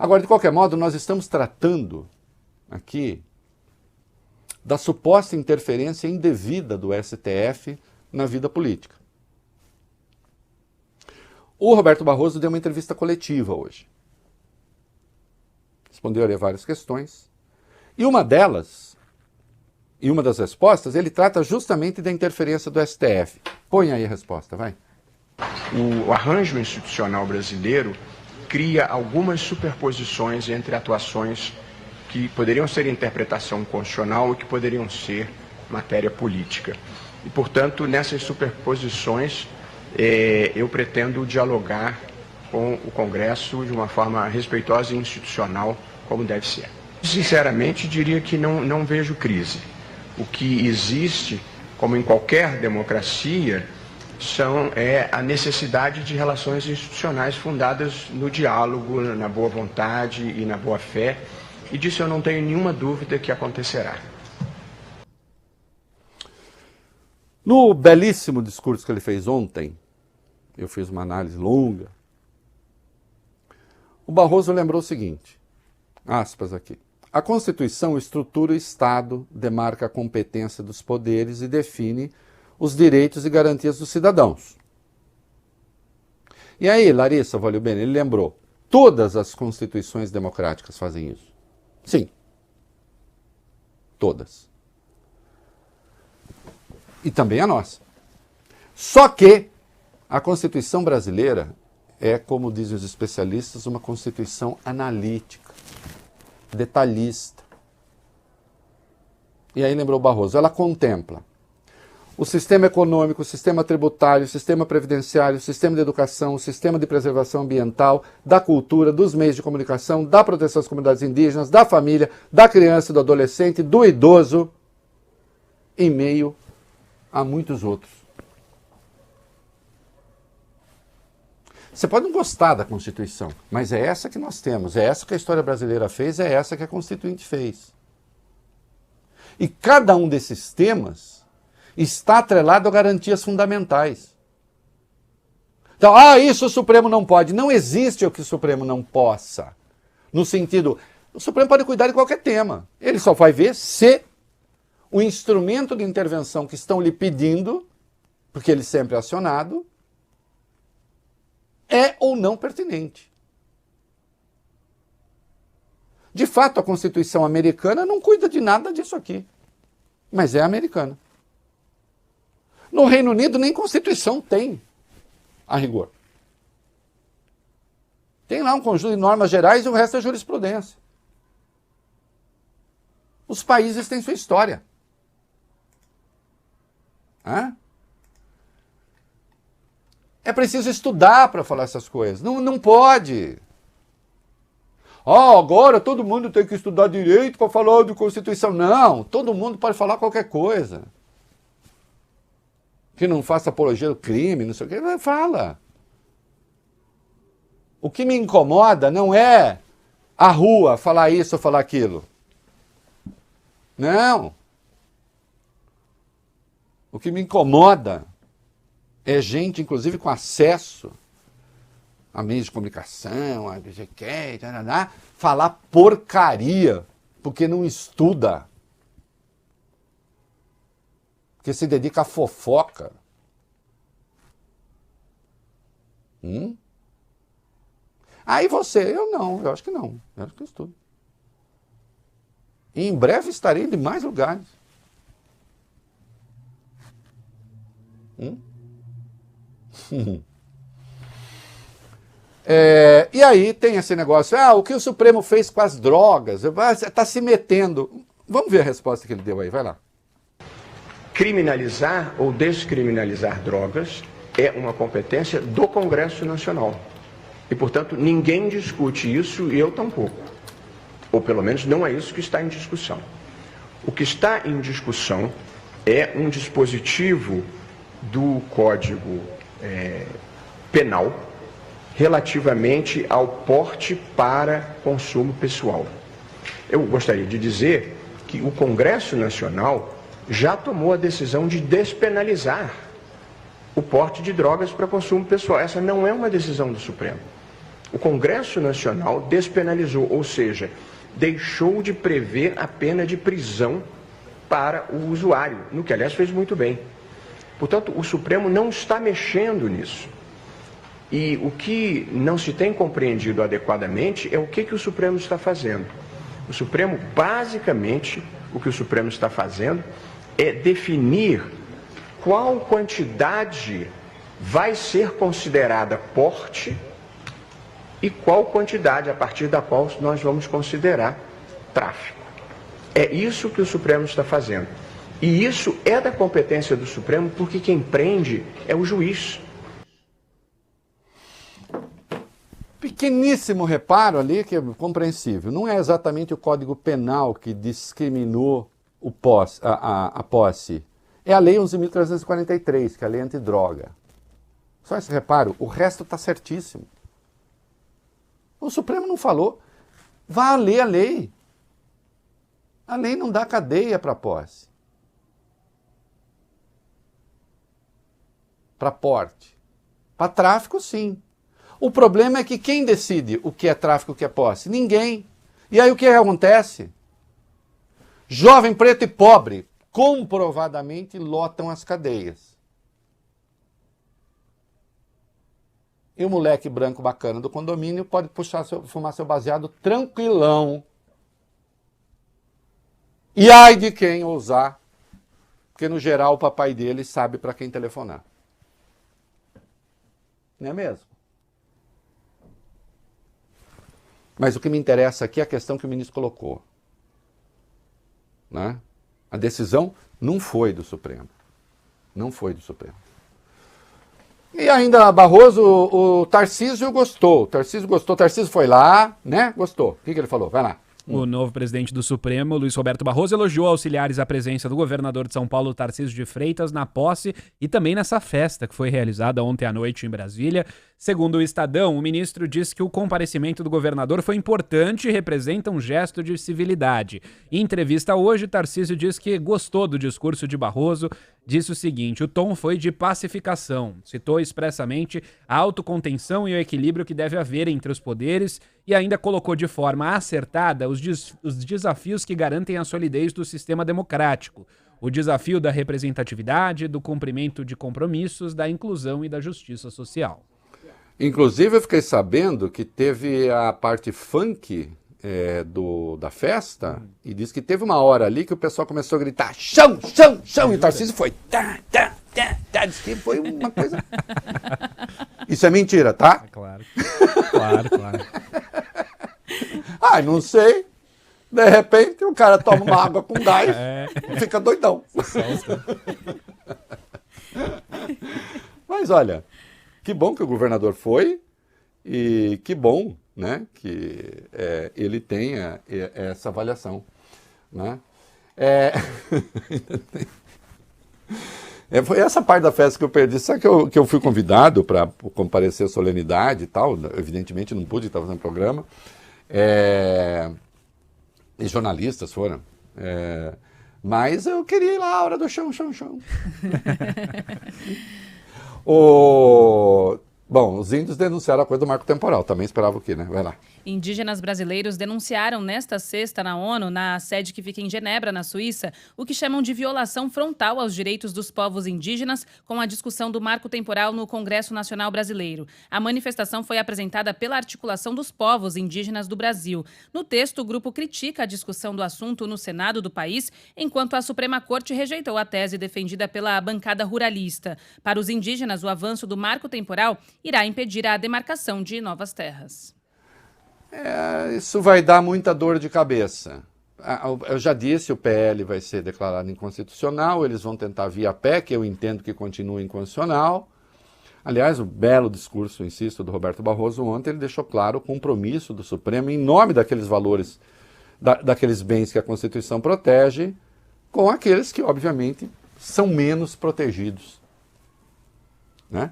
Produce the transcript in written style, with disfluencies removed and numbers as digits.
Agora, de qualquer modo, nós estamos tratando aqui da suposta interferência indevida do STF na vida política. O Roberto Barroso deu uma entrevista coletiva hoje. Respondeu a várias questões. E uma delas, e uma das respostas, ele trata justamente da interferência do STF. Põe aí a resposta, vai. O arranjo institucional brasileiro cria algumas superposições entre atuações que poderiam ser interpretação constitucional e que poderiam ser matéria política. E, portanto, nessas superposições, eu pretendo dialogar com o Congresso de uma forma respeitosa e institucional, como deve ser. Sinceramente, diria que não vejo crise. O que existe, como em qualquer democracia, é a necessidade de relações institucionais fundadas no diálogo, na boa vontade e na boa fé, e disso eu não tenho nenhuma dúvida que acontecerá. No belíssimo discurso que ele fez ontem, eu fiz uma análise longa, o Barroso lembrou o seguinte, aspas aqui, a Constituição estrutura o Estado, demarca a competência dos poderes e define os direitos e garantias dos cidadãos. E aí, Larissa Valeu-Bene, ele lembrou, todas as constituições democráticas fazem isso. Sim. Todas. E também a nossa. Só que a Constituição brasileira é, como dizem os especialistas, uma Constituição analítica, detalhista. E aí lembrou Barroso, ela contempla o sistema econômico, o sistema tributário, o sistema previdenciário, o sistema de educação, o sistema de preservação ambiental, da cultura, dos meios de comunicação, da proteção às comunidades indígenas, da família, da criança e do adolescente, do idoso, em meio a muitos outros. Você pode não gostar da Constituição, mas é essa que nós temos, é essa que a história brasileira fez, é essa que a Constituinte fez. E cada um desses temas está atrelado a garantias fundamentais. Então, isso o Supremo não pode. Não existe o que o Supremo não possa. No sentido, o Supremo pode cuidar de qualquer tema. Ele só vai ver se o instrumento de intervenção que estão lhe pedindo, porque ele sempre é acionado, é ou não pertinente. De fato, a Constituição americana não cuida de nada disso aqui. Mas é americana. No Reino Unido, nem Constituição tem, a rigor. Tem lá um conjunto de normas gerais e o resto é jurisprudência. Os países têm sua história. É preciso estudar para falar essas coisas. Não pode. Agora todo mundo tem que estudar direito para falar de Constituição. Não, todo mundo pode falar qualquer coisa. Que não faça apologia do crime, não sei o que, fala. O que me incomoda não é a rua falar isso ou falar aquilo. Não. O que me incomoda é gente, inclusive, com acesso a meios de comunicação, a BGQ, falar porcaria, porque não estuda. Porque se dedica à fofoca. Aí você, eu acho que não. Eu acho que eu estudo. E em breve estarei em mais lugares. E aí tem esse negócio, o que o Supremo fez com as drogas? Está se metendo. Vamos ver a resposta que ele deu aí, vai lá. Criminalizar ou descriminalizar drogas é uma competência do Congresso Nacional. E, portanto, ninguém discute isso e eu tampouco. Ou, pelo menos, não é isso que está em discussão. O que está em discussão é um dispositivo do Código Penal relativamente ao porte para consumo pessoal. Eu gostaria de dizer que o Congresso Nacional já tomou a decisão de despenalizar o porte de drogas para consumo pessoal. Essa não é uma decisão do Supremo. O Congresso Nacional despenalizou, ou seja, deixou de prever a pena de prisão para o usuário, no que, aliás, fez muito bem. Portanto, o Supremo não está mexendo nisso. E o que não se tem compreendido adequadamente é o que o Supremo está fazendo. O Supremo, basicamente, o que o Supremo está fazendo é definir qual quantidade vai ser considerada porte e qual quantidade a partir da qual nós vamos considerar tráfico. É isso que o Supremo está fazendo. E isso é da competência do Supremo, porque quem prende é o juiz. Pequeníssimo reparo ali, que é compreensível. Não é exatamente o Código Penal que discriminou a posse. É a Lei 11.343, que é a lei antidroga. Só esse reparo, o resto está certíssimo. O Supremo não falou. Vá ler a lei. A lei não dá cadeia para posse. Para porte. Para tráfico, sim. O problema é que quem decide o que é tráfico e o que é posse? Ninguém. E aí o que acontece? Jovem, preto e pobre comprovadamente lotam as cadeias. E o moleque branco bacana do condomínio pode fumar seu baseado tranquilão. E ai de quem ousar, porque no geral o papai dele sabe para quem telefonar. Não é mesmo? Mas o que me interessa aqui é a questão que o ministro colocou. Né? A decisão não foi do Supremo. Não foi do Supremo. E ainda Barroso, o Tarcísio gostou. O Tarcísio foi lá, né? Gostou. O que ele falou? Vai lá. O novo presidente do Supremo, Luiz Roberto Barroso, elogiou auxiliares a presença do governador de São Paulo, Tarcísio de Freitas, na posse e também nessa festa que foi realizada ontem à noite em Brasília. Segundo o Estadão, o ministro disse que o comparecimento do governador foi importante e representa um gesto de civilidade. Em entrevista hoje, Tarcísio disse que gostou do discurso de Barroso, disse o seguinte: o tom foi de pacificação, citou expressamente a autocontenção e o equilíbrio que deve haver entre os poderes e ainda colocou de forma acertada os desafios que garantem a solidez do sistema democrático. O desafio da representatividade, do cumprimento de compromissos, da inclusão e da justiça social. Inclusive, eu fiquei sabendo que teve a parte funk da festa e disse que teve uma hora ali que o pessoal começou a gritar chão, chão, chão, e o Tarcísio foi disse que foi uma coisa... Isso é mentira, tá? Claro. Não sei. De repente, o cara toma uma água com gás e fica doidão. Mas olha, que bom que o governador foi e que bom, né, que ele tenha essa avaliação. Né? Foi essa parte da festa que eu perdi. Sabe que eu fui convidado para comparecer à solenidade e tal? Evidentemente não pude, estava fazendo programa. E jornalistas foram. Mas eu queria ir lá a hora do chão, chão, chão. Bom, os índios denunciaram a coisa do marco temporal. Também esperava o quê, né? Vai lá. Indígenas brasileiros denunciaram nesta sexta na ONU, na sede que fica em Genebra, na Suíça, o que chamam de violação frontal aos direitos dos povos indígenas com a discussão do marco temporal no Congresso Nacional Brasileiro. A manifestação foi apresentada pela Articulação dos Povos Indígenas do Brasil. No texto, o grupo critica a discussão do assunto no Senado do país, enquanto a Suprema Corte rejeitou a tese defendida pela bancada ruralista. Para os indígenas, o avanço do marco temporal irá impedir a demarcação de novas terras. Isso vai dar muita dor de cabeça. Eu já disse, o PL vai ser declarado inconstitucional, eles vão tentar via PEC, eu entendo que continua inconstitucional. Aliás, o belo discurso, insisto, do Roberto Barroso ontem, ele deixou claro o compromisso do Supremo em nome daqueles valores, daqueles bens que a Constituição protege, com aqueles que, obviamente, são menos protegidos. Né?